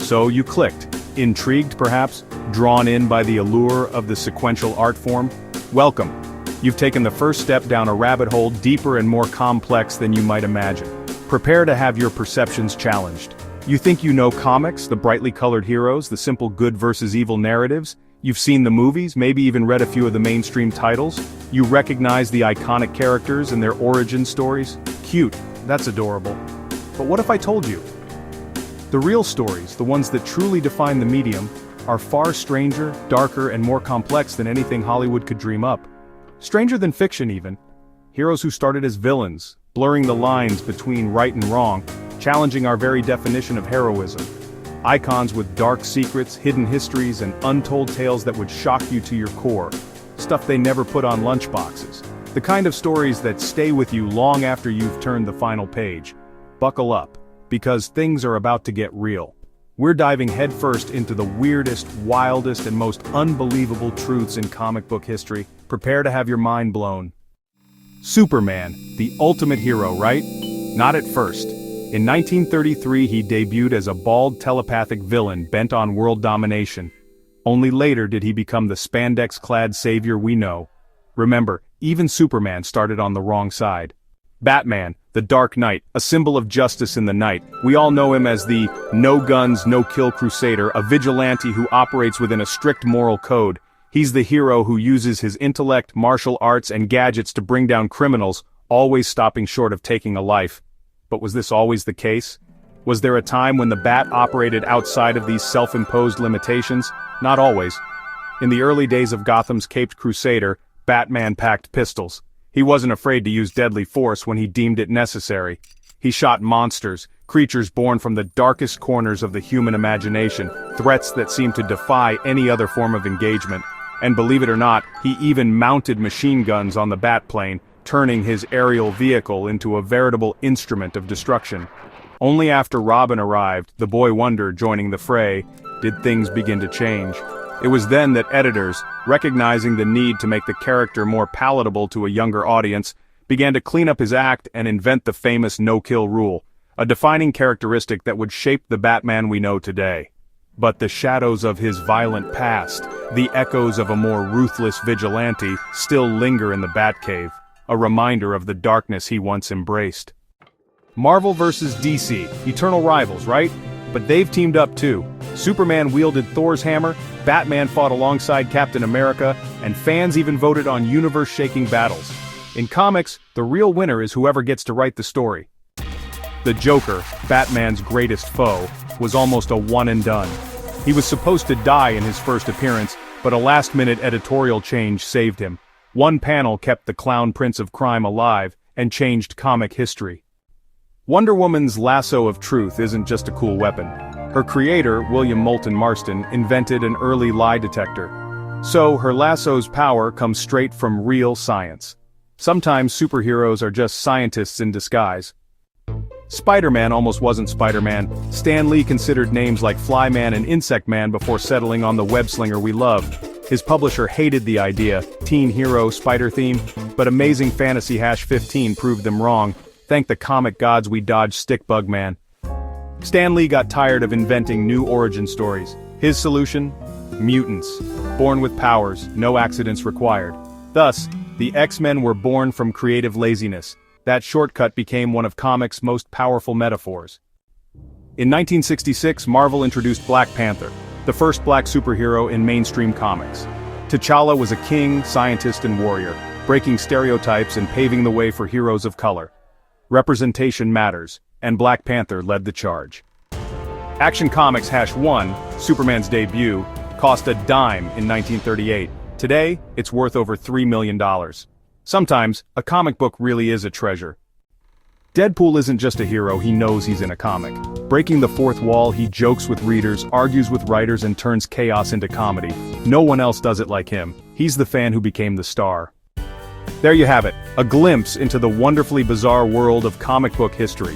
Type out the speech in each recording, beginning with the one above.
So you clicked. Intrigued, perhaps? Drawn in by the allure of the sequential art form? Welcome. You've taken the first step down a rabbit hole deeper and more complex than you might imagine. Prepare to have your perceptions challenged. You think you know comics, the brightly colored heroes, the simple good versus evil narratives? You've seen the movies, maybe even read a few of the mainstream titles? You recognize the iconic characters and their origin stories? Cute, that's adorable. But what if I told you? The real stories, the ones that truly define the medium, are far stranger, darker, and more complex than anything Hollywood could dream up. Stranger than fiction even. Heroes who started as villains, blurring the lines between right and wrong, challenging our very definition of heroism. Icons with dark secrets, hidden histories, and untold tales that would shock you to your core. Stuff they never put on lunchboxes. The kind of stories that stay with you long after you've turned the final page. Buckle up, because things are about to get real. We're diving headfirst into the weirdest, wildest, and most unbelievable truths in comic book history. Prepare to have your mind blown. Superman, the ultimate hero, right? Not at first. In 1933 he debuted as a bald telepathic villain bent on world domination. Only later did he become the spandex-clad savior we know. Remember, even Superman started on the wrong side. Batman, the Dark Knight, a symbol of justice in the night. We all know him as the no-guns, no-kill crusader, a vigilante who operates within a strict moral code. He's the hero who uses his intellect, martial arts, and gadgets to bring down criminals, always stopping short of taking a life. But was this always the case? Was there a time when the Bat operated outside of these self-imposed limitations? Not always. In the early days of Gotham's caped crusader, Batman packed pistols. He wasn't afraid to use deadly force when he deemed it necessary. He shot monsters, creatures born from the darkest corners of the human imagination, threats that seemed to defy any other form of engagement. And believe it or not, he even mounted machine guns on the Batplane, turning his aerial vehicle into a veritable instrument of destruction. Only after Robin arrived, the Boy Wonder joining the fray, did things begin to change. It was then that editors, recognizing the need to make the character more palatable to a younger audience, began to clean up his act and invent the famous no-kill rule, a defining characteristic that would shape the Batman we know today. But the shadows of his violent past, the echoes of a more ruthless vigilante, still linger in the Batcave, a reminder of the darkness he once embraced. Marvel vs. DC, eternal rivals, right? But they've teamed up too. Superman wielded Thor's hammer, Batman fought alongside Captain America, and fans even voted on universe-shaking battles. In comics, the real winner is whoever gets to write the story. The Joker, Batman's greatest foe, was almost a one-and-done. He was supposed to die in his first appearance, but a last-minute editorial change saved him. One panel kept the clown prince of crime alive and changed comic history. Wonder Woman's lasso of truth isn't just a cool weapon. Her creator, William Moulton Marston, invented an early lie detector. So her lasso's power comes straight from real science. Sometimes superheroes are just scientists in disguise. Spider-Man almost wasn't Spider-Man. Stan Lee considered names like Flyman and Insect Man before settling on the web-slinger we love. His publisher hated the idea, teen hero, spider theme, but Amazing Fantasy #15 proved them wrong. Thank the comic gods we dodged Stickbug Man. Stan Lee got tired of inventing new origin stories. His solution? Mutants. Born with powers, no accidents required. Thus, the X-Men were born from creative laziness. That shortcut became one of comics' most powerful metaphors. In 1966, Marvel introduced Black Panther, the first black superhero in mainstream comics. T'Challa was a king, scientist, and warrior, breaking stereotypes and paving the way for heroes of color. Representation matters, and Black Panther led the charge. Action Comics #1, Superman's debut, cost a dime in 1938. Today, it's worth over $3 million. Sometimes, a comic book really is a treasure. Deadpool isn't just a hero, he knows he's in a comic. Breaking the fourth wall, he jokes with readers, argues with writers, and turns chaos into comedy. No one else does it like him. He's the fan who became the star. There you have it, a glimpse into the wonderfully bizarre world of comic book history.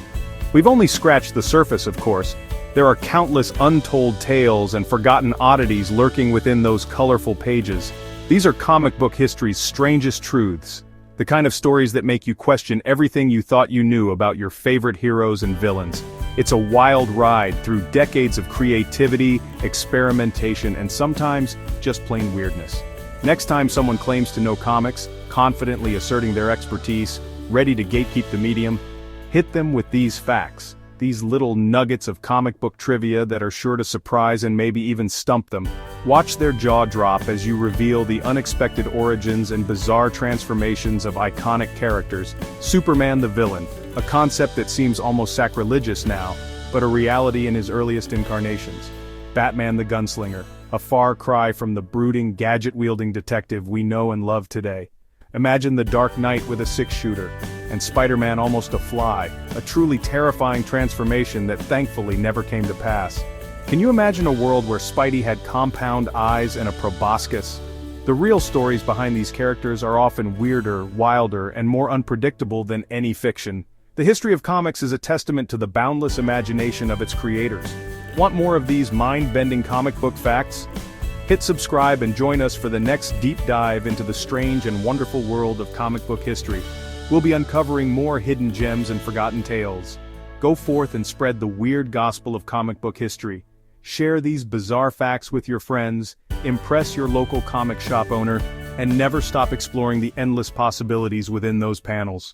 We've only scratched the surface, of course. There are countless untold tales and forgotten oddities lurking within those colorful pages. These are comic book history's strangest truths, the kind of stories that make you question everything you thought you knew about your favorite heroes and villains. It's a wild ride through decades of creativity, experimentation, and sometimes just plain weirdness. Next time someone claims to know comics, confidently asserting their expertise, ready to gatekeep the medium, hit them with these facts, these little nuggets of comic book trivia that are sure to surprise and maybe even stump them. Watch their jaw drop as you reveal the unexpected origins and bizarre transformations of iconic characters. Superman the villain, a concept that seems almost sacrilegious now, but a reality in his earliest incarnations. Batman the gunslinger, a far cry from the brooding, gadget-wielding detective we know and love today. Imagine the Dark Knight with a six-shooter, and Spider-Man almost a fly, a truly terrifying transformation that thankfully never came to pass. Can you imagine a world where Spidey had compound eyes and a proboscis? The real stories behind these characters are often weirder, wilder, and more unpredictable than any fiction. The history of comics is a testament to the boundless imagination of its creators. Want more of these mind-bending comic book facts? Hit subscribe and join us for the next deep dive into the strange and wonderful world of comic book history. We'll be uncovering more hidden gems and forgotten tales. Go forth and spread the weird gospel of comic book history. Share these bizarre facts with your friends, impress your local comic shop owner, and never stop exploring the endless possibilities within those panels.